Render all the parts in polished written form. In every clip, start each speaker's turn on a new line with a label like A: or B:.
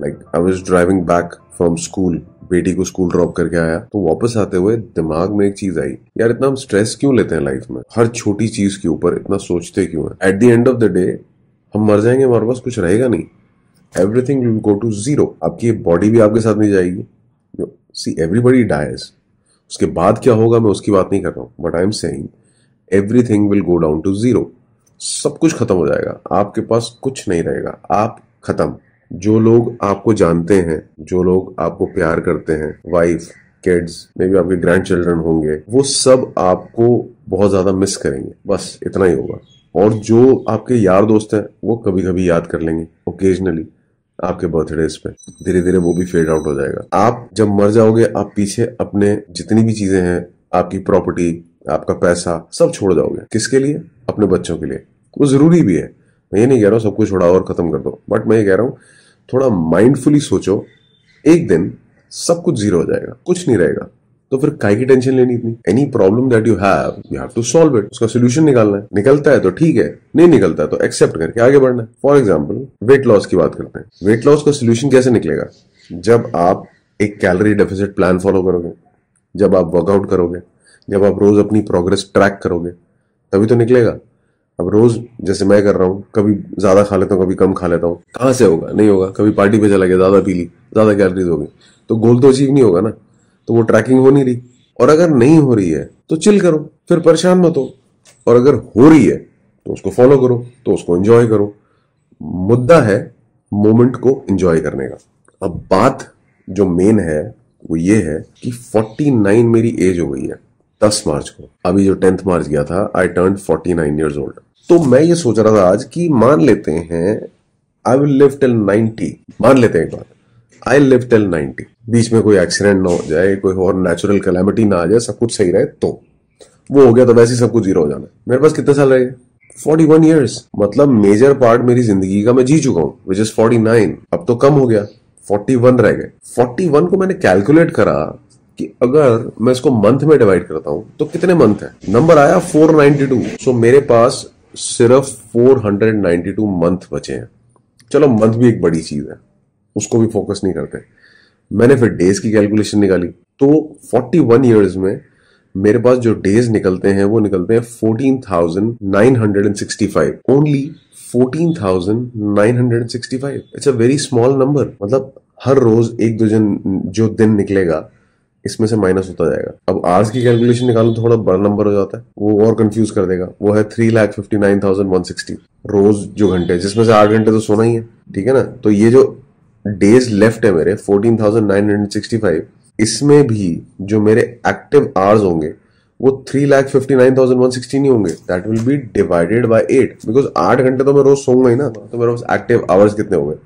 A: Like I was driving back from school, बेटी को school drop करके आया, तो वापस आते हुए दिमाग में एक चीज आई, यार इतना हम स्ट्रेस क्यों लेते हैं लाइफ में, हर छोटी चीज के ऊपर इतना सोचते क्यों है। At the end of the day हम मर जाएंगे, हमारे पास कुछ रहेगा नहीं, everything will go to zero. आपकी बॉडी भी आपके साथ नहीं जाएगी। सी एवरीबडी डाइज, उसके बाद क्या होगा मैं उसकी बात नहीं कर रहा हूं, but I am saying everything will go down to zero. सब कुछ खत्म हो जाएगा, आपके पास कुछ नहीं रहेगा, आप खत्म। जो लोग आपको जानते हैं, जो लोग आपको प्यार करते हैं, वाइफ, किड्स, मे बी आपके ग्रैंड चिल्ड्रन होंगे, वो सब आपको बहुत ज्यादा मिस करेंगे, बस इतना ही होगा। और जो आपके यार दोस्त हैं वो कभी कभी याद कर लेंगे ओकेजनली आपके बर्थडेज पे, धीरे धीरे वो भी फेड आउट हो जाएगा। आप जब मर जाओगे, आप पीछे अपने जितनी भी चीजें हैं, आपकी प्रॉपर्टी, आपका पैसा, सब छोड़ जाओगे। किसके लिए? अपने बच्चों के लिए। वो जरूरी भी है, मैं ये नहीं कह रहा हूँ सब कुछ छोड़ाओ और खत्म कर दो, बट मैं ये कह रहा हूँ थोड़ा माइंडफुली सोचो, एक दिन सब कुछ जीरो हो जाएगा, कुछ नहीं रहेगा, तो फिर काहे की टेंशन लेनी इतनी। Any problem that you have to solve it, उसका सोल्यूशन निकालना है। निकलता है तो ठीक है, नहीं निकलता है तो एक्सेप्ट करके आगे बढ़ना है। फॉर एग्जाम्पल वेट लॉस की बात करते हैं। वेट लॉस का सोल्यूशन कैसे निकलेगा? जब आप एक कैलोरी डेफिसिट प्लान फॉलो करोगे, जब आप वर्कआउट करोगे, जब आप रोज अपनी प्रोग्रेस ट्रैक करोगे, तभी तो निकलेगा। अब रोज जैसे मैं कर रहा हूँ, कभी ज्यादा खा लेता हूँ, कभी कम खा लेता हूँ, कहाँ से होगा? नहीं होगा। कभी पार्टी पे चला गया, ज्यादा पी ली, ज्यादा कैलोरीज हो गई, तो गोल तो अचीव नहीं होगा ना, तो वो ट्रैकिंग हो नहीं रही। और अगर नहीं हो रही है तो चिल करो, फिर परेशान मत हो। और अगर हो रही है तो उसको फॉलो करो, तो उसको एंजॉय करो। मुद्दा है मोमेंट को एंजॉय करने का। अब बात जो मेन है वो ये है कि 49 मेरी एज हो गई है 10 मार्च को। अभी जो 10th मार्च गया था, आई टर्न 49 ईयर्स ओल्ड। तो मैं ये सोच रहा था आज कि मान लेते हैं आई विल लिव टिल 90, मान लेते हैं एक बात, आई लिव टिल 90, बीच में कोई एक्सीडेंट ना हो जाए, कोई और नेचुरल कैलेमिटी ना आ जाए, सब कुछ सही रहे, तो वो हो गया तो वैसे ही सब कुछ जीरो हो जाना। मेरे पास कितने साल रहे? 41 ईयर्स। मतलब मेजर पार्ट मेरी जिंदगी का मैं जी चुका हूं, विच इज 49। अब तो कम हो गया, 41 रह गए। 41 को मैंने कैलकुलेट करा कि अगर मैं इसको मंथ में डिवाइड करता हूं तो कितने मंथ है, नंबर आया 492। सो मेरे पास सिर्फ 492 मंथ बचे हैं। चलो मंथ भी एक बड़ी चीज है, उसको भी फोकस नहीं करते। मैंने फिर डेज की कैलकुलेशन निकाली, तो 41 इयर्स में मेरे पास जो डेज निकलते हैं वो निकलते हैं 14,965। Only 14,965। It's a very small number. मतलब हर रोज एक दो जो दिन निकलेगा, इसमें से माइनस होता जाएगा। अब आवर्स की कैलकुलेशन निकालो तो थोड़ा बड़ा नंबर हो जाता है, वो और कंफ्यूज कर देगा। वो है 3,59,160 रोज जो घंटे, जिसमें से 8 घंटे तो सोना ही है, ठीक है ना। तो ये जो डेज लेफ्ट है मेरे 14,965, इसमें भी जो मेरे एक्टिव आवर्स होंगे वो 3,59,160 नहीं होंगे। That will be divided by 8, because 8 घंटे तो मैं रोज सोऊंगा ही ना। तो मेरे पास एक्टिव आवर्स कितने हो गए?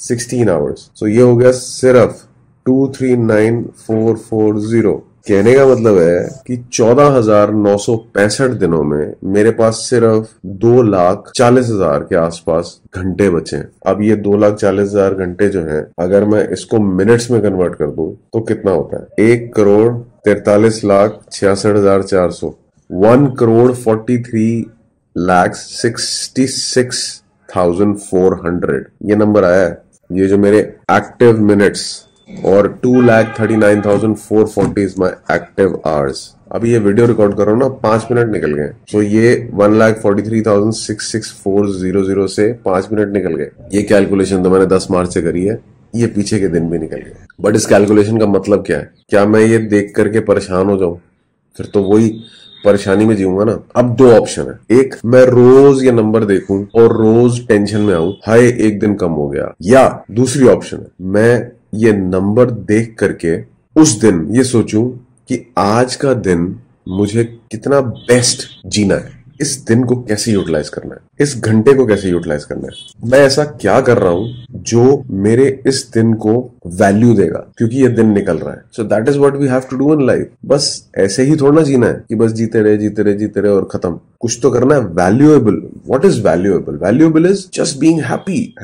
A: 16 आवर्स। सो ये हो गया सिर्फ 239,440। कहने का मतलब है कि 14,965 दिनों में मेरे पास सिर्फ 2,40,000 के आसपास घंटे बचे हैं। अब ये 2,40,000 घंटे जो हैं, अगर मैं इसको मिनट्स में कन्वर्ट कर दूं तो कितना होता है? 1,43,66,400। 1,43,66,400 ये नंबर आया है। ये जो मेरे एक्टिव मिनट्स और 2,39,440 इज माई एक्टिव आवर्स। अभी ये वीडियो रिकॉर्ड कर रहा हूँ ना, 5 मिनट निकल गए। सो ये 1,43,66400 से 5 मिनट निकल गए। ये कैलकुलेशन तो मैंने 10 मार्च से करी है, ये पीछे के दिन भी निकल गए। बट इस कैलकुलेशन का मतलब क्या है? क्या मैं ये देख करके परेशान हो जाऊं? फिर तो वही परेशानी में जीऊंगा ना। अब 2 ऑप्शन है, एक मैं रोज ये नंबर देखूं और रोज टेंशन में आऊं, हाय एक दिन कम हो गया, या दूसरी ऑप्शन है मैं ये नंबर देख करके उस दिन ये सोचूं कि आज का दिन मुझे कितना बेस्ट जीना है, इस दिन को कैसे यूटिलाइज करना है, इस घंटे को कैसे यूटिलाइज करना है, मैं ऐसा क्या कर रहा हूं जो मेरे इस दिन को वैल्यू देगा, क्योंकि ये दिन निकल रहा है। So that is what we have to do in life. बस ऐसे ही थोड़ा ना जीना है कि बस जीते रहे जीते रहे जीते रहे और खत्म। कुछ तो करना है valuable. What is valuable? Valuable is just being happy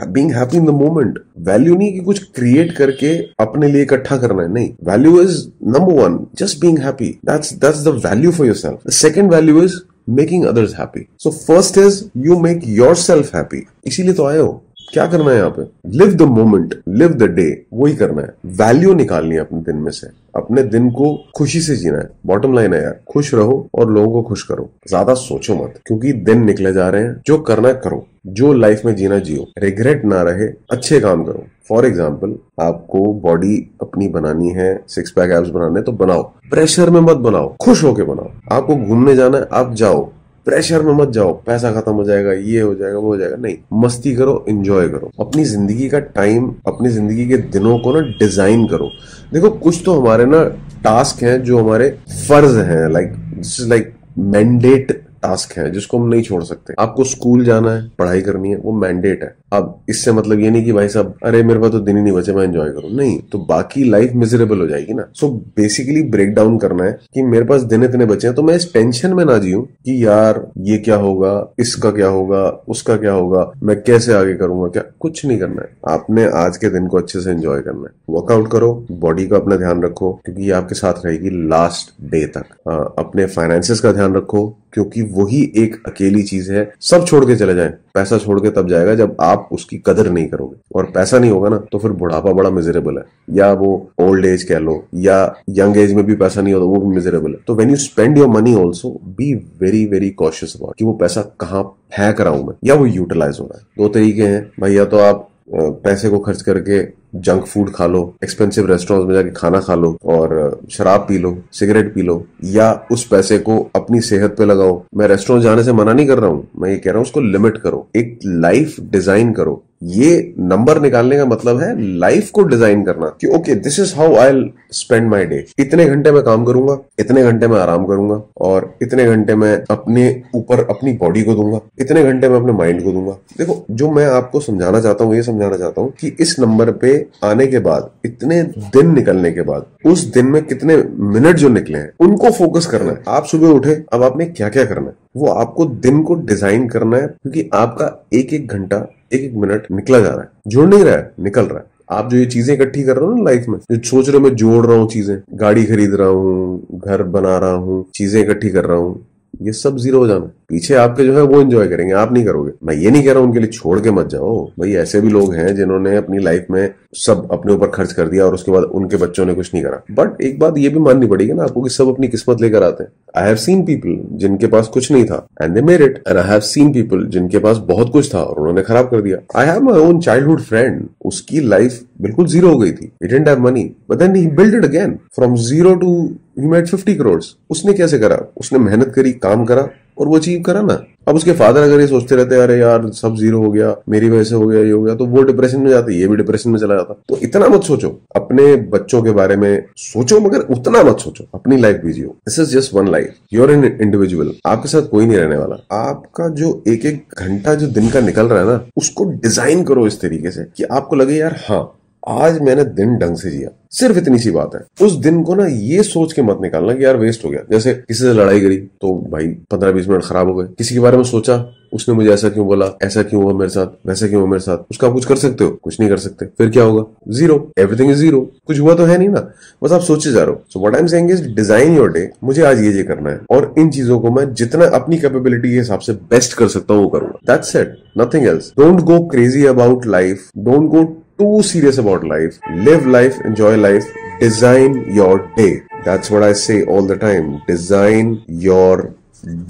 A: in the moment. Value नहीं कि कुछ क्रिएट करके अपने लिए इकट्ठा करना है, नहीं। Value is number 1 just being happy. That's the value for yourself. The second value is making others happy. So first is you make yourself happy. इसीलिए तो आए हो। क्या करना है यहाँ पे? Live the moment, live the day, वही करना है। वैल्यू निकालनी है अपने दिन में से, अपने दिन को खुशी से जीना है। बॉटम लाइन है यार, खुश रहो और लोगों को खुश करो। ज्यादा सोचो मत, क्योंकि दिन निकले जा रहे हैं। जो करना है करो, जो लाइफ में जीना जियो, रिग्रेट ना रहे, अच्छे काम करो। फॉर एग्जाम्पल, आपको बॉडी अपनी बनानी है, 6 पैक एब्स बनाने, तो बनाओ, प्रेशर में मत बनाओ, खुश होके बनाओ। आपको घूमने जाना है, आप जाओ, प्रेशर में मत जाओ, पैसा खत्म हो जाएगा, ये हो जाएगा, वो हो जाएगा, नहीं। मस्ती करो, एंजॉय करो। अपनी जिंदगी का टाइम, अपनी जिंदगी के दिनों को ना डिजाइन करो। देखो, कुछ तो हमारे ना टास्क हैं जो हमारे फर्ज हैं, लाइक मैंडेट टास्क है जिसको हम नहीं छोड़ सकते। आपको स्कूल जाना है, पढ़ाई करनी है, वो मैंडेट है। अब इससे मतलब ये नहीं कि भाई साहब अरे मेरे पास तो दिन ही नहीं बचे, मैं एंजॉय करूं, नहीं, तो बाकी लाइफ मिजरेबल हो जाएगी ना। सो बेसिकली ब्रेक डाउन करना है कि मेरे पास दिन इतने बचे हैं, तो मैं इस टेंशन में ना जीऊं कि यार ये क्या होगा, इसका क्या होगा, उसका क्या होगा, मैं कैसे आगे करूंगा, क्या, कुछ नहीं करना है। आपने आज के दिन को अच्छे से एंजॉय करना है। वर्कआउट करो, बॉडी का अपना ध्यान रखो, क्योंकि ये आपके साथ रहेगी लास्ट डे तक। अपने फाइनेंसेस का ध्यान रखो, क्योंकि वही एक अकेली चीज है। सब छोड़ के चले जाएं, पैसा छोड़ के तब जाएगा जब आप उसकी कदर नहीं करोगे। और पैसा नहीं होगा ना तो फिर बुढ़ापा बड़ा मिजरेबल है, या वो ओल्ड एज कह लो, या यंग एज में भी पैसा नहीं होता, वो भी मिजरेबल है। तो when you spend your money also be very very cautious about कि वो पैसा कहाँ फेंक रहा हूं मैं, या वो यूटिलाइज हो रहा है। 2 तरीके हैं भाई, या तो आप पैसे को खर्च करके जंक फूड खा लो, एक्सपेंसिव रेस्टोरेंट्स में जाके खाना खा लो और शराब P low, cigarette P low, या उस पैसे को अपनी सेहत पे लगाओ। मैं रेस्टोरेंट जाने से मना नहीं कर रहा हूं, मैं ये कह रहा हूं उसको लिमिट करो, एक लाइफ डिजाइन करो। ये नंबर निकालने का मतलब है लाइफ को डिजाइन करना कि okay this is how I will spend my day. इतने घंटे मैं काम करूंगा, इतने घंटे मैं आराम करूंगा, और इतने घंटे मैं अपने ऊपर अपनी बॉडी को दूंगा, इतने घंटे मैं अपने माइंड को दूंगा। देखो, जो मैं आपको समझाना चाहता हूँ, ये समझाना चाहता हूँ कि इस नंबर पे आने के बाद, इतने दिन निकलने के बाद, उस दिन में कितने मिनट जो निकले हैं उनको फोकस करना है। आप सुबह उठे, अब आपने क्या क्या करना है, वो आपको दिन को डिजाइन करना है, क्योंकि आपका एक एक घंटा, एक एक मिनट निकला जा रहा है, जुड़ नहीं रहा है, निकल रहा है। आप जो ये चीजें इकट्ठी कर रहे हो ना लाइफ में, जो सोच रहे हो मैं जोड़ रहा हूँ चीजें, गाड़ी खरीद रहा हूँ, घर बना रहा हूँ, चीजें इकट्ठी कर रहा हूँ, ये सब जीरो हो जाना। पीछे आपके जो है वो एंजॉय करेंगे, आप नहीं करोगे। मैं ये नहीं कह रहा हूं उनके लिए छोड़ के मत जाओ भाई, ऐसे भी लोग हैं जिन्होंने अपनी लाइफ में सब अपने ऊपर खर्च कर दिया और उसके बाद उनके बच्चों ने कुछ नहीं करा। बट एक बात ये भी माननी पड़ेगी ना आपको कि सब अपनी किस्मत लेकर आते हैं। आई हैव सीन पीपल जिनके पास कुछ नहीं था and they made it, and I have seen people जिनके पास बहुत कुछ था और उन्होंने खराब कर दिया। I have my own childhood friend, उसकी लाइफ बिल्कुल जीरो हो गई थी, he didn't have money but then he build it again from zero to he made 50 crore. उसने कैसे करा? उसने मेहनत करी, काम करा और वो अचीव करा ना। अब उसके फादर अगर ये सोचते रहते अरे यार सब जीरो हो गया, मेरी वजह से हो गया, ये हो गया, तो वो डिप्रेशन में जाते, ये भी डिप्रेशन में चला जाता। तो इतना मत सोचो, अपने बच्चों के बारे में सोचो मगर उतना मत सोचो, अपनी लाइफ भी जियो। This is just one life, you are an individual, आपके साथ कोई नहीं रहने वाला। आपका जो एक एक घंटा जो दिन का निकल रहा है ना, उसको डिजाइन करो इस तरीके से कि आपको लगे यार हाँ आज मैंने दिन ढंग से जिया। सिर्फ इतनी सी बात है। उस दिन को ना ये सोच के मत निकालना कि यार वेस्ट हो गया। जैसे किसी से लड़ाई करी तो भाई 15-20 मिनट खराब हो गए, किसी के बारे में सोचा, उसने मुझे ऐसा क्यों बोला, ऐसा क्यों हुआ मेरे साथ, वैसा क्यों हुआ मेरे साथ, उसका आप कुछ कर सकते हो? कुछ नहीं कर सकते। फिर क्या होगा? Zero, everything is zero. कुछ हुआ तो है नहीं ना, बस आप सोचे जा रहे हो। So what I am saying is design your day. मुझे आज ये करना है और इन चीजों को मैं जितना अपनी कैपेबिलिटी के हिसाब से बेस्ट कर सकता हूँ वो करूंगा। That's it, nothing else. Don't go crazy about life, don't go too serious about life. Live life, enjoy life, design your day. That's what I say all the time. Design your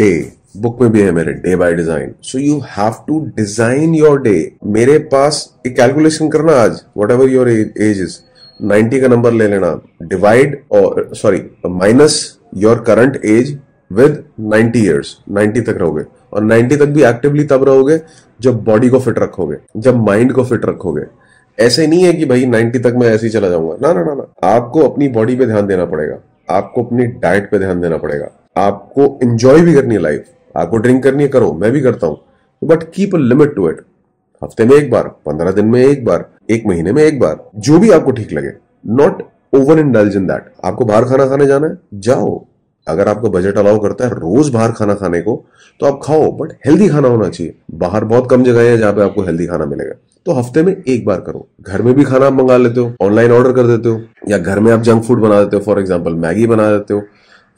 A: day. Book में भी है मेरे day by design. So you have to design your day. मेरे पास एक calculation करना आज, whatever your age is, 90 का नंबर ले लेना, डिवाइड और minus your current age with 90 years. 90 तक रहोगे और 90 तक भी एक्टिवली तब रहोगे जब बॉडी को फिट रखोगे, जब माइंड को फिट रखोगे। ऐसे नहीं है कि भाई 90 तक मैं ऐसे ही चला जाऊंगा, ना ना ना ना। आपको अपनी बॉडी पे ध्यान देना पड़ेगा, आपको अपनी डाइट पे ध्यान देना पड़ेगा, आपको एंजॉय भी करनी है लाइफ, आपको ड्रिंक करनी है, करो, मैं भी करता हूं, but keep a limit to it. हफ्ते में एक बार, 15 दिन में एक बार, एक महीने में एक बार, जो भी आपको ठीक लगे। Not over indulge in that. आपको बाहर खाना खाने जाना है, जाओ। अगर आपका बजट अलाउ करता है रोज बाहर खाना खाने को तो आप खाओ, बट हेल्दी खाना होना चाहिए। बाहर बहुत कम जगह है जहां पे आपको हेल्दी खाना मिलेगा, तो हफ्ते में एक बार करो। घर में भी खाना आप मंगा लेते हो, ऑनलाइन ऑर्डर कर देते हो, या घर में आप जंक फूड बना देते हो, फॉर एग्जाम्पल मैगी बना देते हो,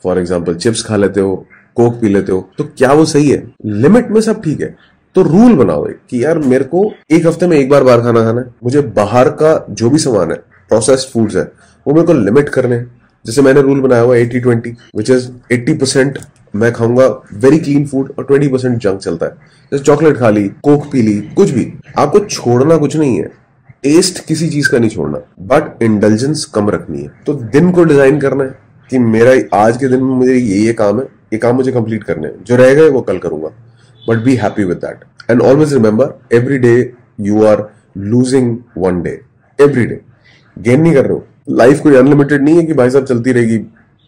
A: फॉर एग्जाम्पल चिप्स खा लेते हो, कोक पी लेते हो, तो क्या वो सही है? लिमिट में सब ठीक है, तो रूल बनाओ एक कि यार मेरे को एक हफ्ते में एक बार बाहर खाना खाना है, मुझे बाहर का जो भी सामान है, प्रोसेस्ड फूड्स है, वो मेरे को लिमिट करने हैं। जैसे मैंने रूल बनाया हुआ 80-20, विच इज 80% मैं खाऊंगा वेरी क्लीन फूड और 20% जंक चलता है। जैसे चॉकलेट खा ली, कोक पी ली, कुछ भी। आपको छोड़ना कुछ नहीं है, टेस्ट किसी चीज का नहीं छोड़ना, बट इंडल्जेंस कम रखनी है। तो दिन को डिजाइन करना है कि मेरा आज के दिन में मुझे ये काम है, ये काम मुझे कंप्लीट करने हैं, जो रह गए वो कल करूंगा, but be happy with that. And always remember, every day you are losing one day, every day gain नहीं कर रहे हो। लाइफ कोई अनलिमिटेड नहीं है कि भाई साहब चलती रहेगी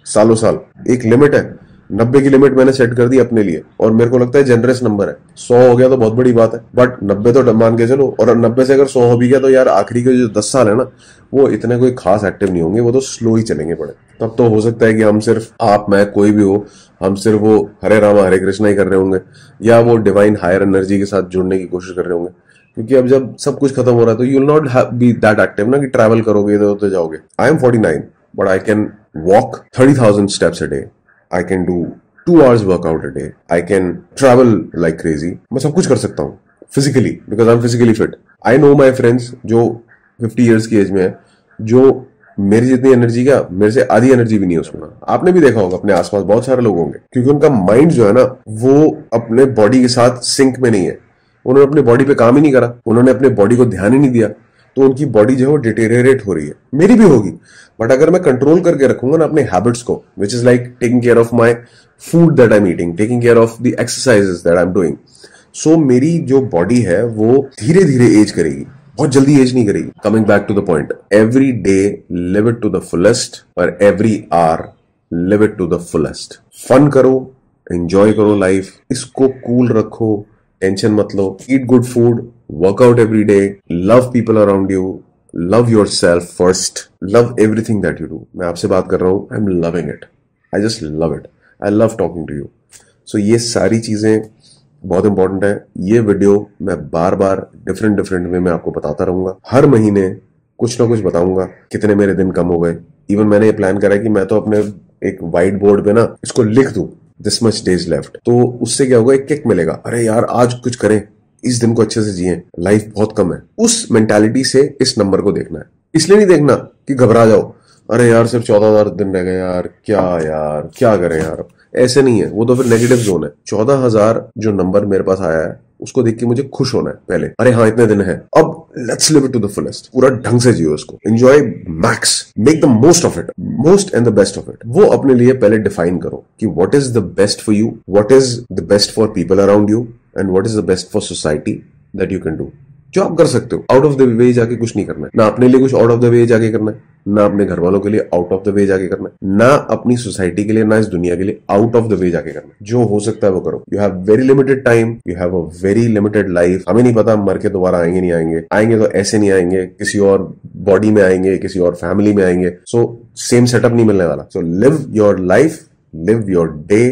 A: सालों साल। एक लिमिट है, 90 की लिमिट मैंने सेट कर दी अपने लिए, और मेरे को लगता है जनरस नंबर है। 100 हो गया तो बहुत बड़ी बात है, बट 90 तो मान के चलो। और 90 से अगर 100 हो भी गया तो यार आखिरी के जो 10 साल है ना, वो इतने कोई खास एक्टिव नहीं होंगे, वो तो स्लो ही चलेंगे पड़े। तब तो हो सकता है कि हम सिर्फ, आप मैं कोई भी हो, हम सिर्फ वो हरे रामा हरे कृष्णा ही कर रहे होंगे, या वो डिवाइन हायर एनर्जी के साथ जुड़ने की कोशिश कर रहे होंगे। क्योंकि अब जब सब कुछ खत्म हो रहा है तो you will not be that active ना कि ट्रैवल करोगे, इधर उधर जाओगे। I am 49 but I can walk 30,000 steps a day, I can do 2 hours workout a day, I can travel like crazy. मैं सब कुछ कर सकता हूँ physically, because I am physically fit. I know my friends जो 50 years की as में है, जो मेरी जितनी एनर्जी का, मेरे से आधी एनर्जी भी नहीं है उसमें। आपने भी देखा होगा अपने आसपास बहुत सारे लोग होंगे, क्योंकि उनका माइंड जो है ना, वो अपने बॉडी के साथ सिंक में नहीं है। उन्होंने अपने बॉडी पे काम ही नहीं करा, उन्होंने अपने बॉडी को ध्यान ही नहीं दिया, तो उनकी बॉडी जो है वो डिटेरियरेट हो रही है। मेरी भी होगी, बट अगर मैं कंट्रोल करके रखूंगा ना अपने हैबिट्स को, which is like taking care of my food that I am eating, taking care of the exercises that I am doing, so मेरी जो बॉडी है वो धीरे धीरे एज करेगी, बहुत जल्दी एज नहीं करेगी। Coming back to the point, every day live it to the fullest, और every hour live it to the fullest. Fun करो, एंजॉय करो लाइफ, इसको कूल रखो, टेंशन मत लो, eat good food, workout every day, love people around you, love yourself first, love everything that you do. मैं आपसे बात कर रहा हूं, I am loving it, I just love it, I love talking to you. So ये सारी चीजें बहुत इंपॉर्टेंट है। ये वीडियो मैं बार बार डिफरेंट वे में आपको बताता रहूंगा, हर महीने कुछ ना कुछ बताऊंगा कितने मेरे दिन कम हो गए। इवन मैंने ये प्लान करा है कि मैं तो अपने एक व्हाइट बोर्ड पे ना इसको लिख दूं, दिस मच डेज लेफ्ट। तो उससे क्या होगा, एक किक मिलेगा, अरे यार आज कुछ करें, इस दिन को अच्छे से जिए, लाइफ बहुत कम है। उस मेंटालिटी से इस नंबर को देखना है। इसलिए नहीं देखना कि घबरा जाओ, अरे यार सिर्फ 14,000 दिन रह गए यार, क्या करें यार, ऐसे नहीं है। वो तो फिर नेगेटिव जोन है। 14,000 जो नंबर मेरे पास आया है उसको देख के मुझे खुश होना है पहले, अरे हाँ इतने दिन है, अब let's live it to the fullest, पूरा ढंग से जियो उसको, enjoy max, make the most of it, most and the best of it. वो अपने लिए पहले डिफाइन करो कि what is the best for you, what is the best for people around you, and what is the best for society that you can do. जो आप कर सकते हो, आउट ऑफ द वे जाके कुछ नहीं करना है, ना अपने लिए कुछ आउट ऑफ द वे जाके करना है, ना अपने घर वालों के लिए आउट ऑफ द वे जाके करना है, ना अपनी सोसाइटी के लिए, ना इस दुनिया के लिए आउट ऑफ द वे जाके करना है। जो हो सकता है वो करो। You have very limited time, you have a very limited life. हमें नहीं पता मर के दोबारा आएंगे नहीं आएंगे, आएंगे तो ऐसे नहीं आएंगे, किसी और बॉडी में आएंगे, किसी और फैमिली में आएंगे। सो सेम सेटअप नहीं मिलने वाला। So live your life, live your day,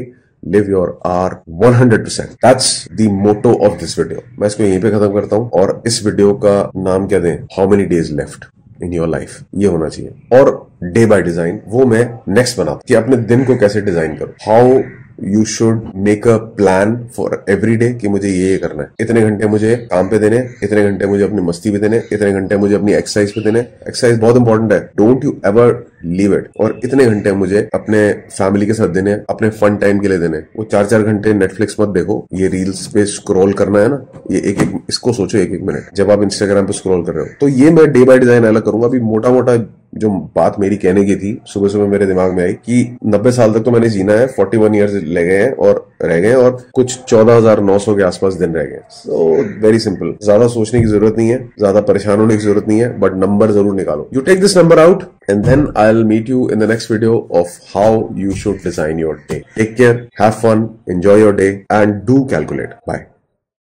A: live your hour 100%. That's the motto of this video. मैं इसको यहीं पे खत्म करता हूँ, और इस वीडियो का नाम क्या दें, How many days left in your life, ये होना चाहिए। और डे बाय डिजाइन वो मैं नेक्स्ट बनाता कि अपने दिन को कैसे डिजाइन करो, how you should make a plan for every day कि मुझे ये करना है, इतने घंटे मुझे काम पे देने, इतने घंटे मुझे अपनी मस्ती पे देने, इतने घंटे मुझे अपनी एक्सरसाइज पे देने। एक्सरसाइज बहुत इंपॉर्टेंट है, don't you ever leave it. और इतने घंटे मुझे अपने फैमिली के साथ देने, अपने फन टाइम के लिए देने। वो 4-4 घंटे नेटफ्लिक्स मत देखो, ये रील्स पे स्क्रॉल करना है ना, ये एक इसको सोचो 1-1 मिनट जब आप इंस्टाग्राम पे स्क्रॉल कर रहे हो। तो ये मैं डे बाय डिजाइन अलग करूंगा। अभी मोटा मोटा जो बात मेरी कहने की थी, सुबह सुबह मेरे दिमाग में आई कि 90 साल तक तो मैंने जीना है, 41 ईयर्स ले गए हैं और रह गए, और कुछ 14,900 के आसपास दिन रह गए। सो वेरी सिंपल, ज्यादा सोचने की जरूरत नहीं है, ज्यादा परेशान होने की जरूरत नहीं है, बट नंबर जरूर निकालो। You take this number out and then I'll meet you in the next video of how you should design your day. Take care, have fun, enjoy your day, and do calculate. Bye.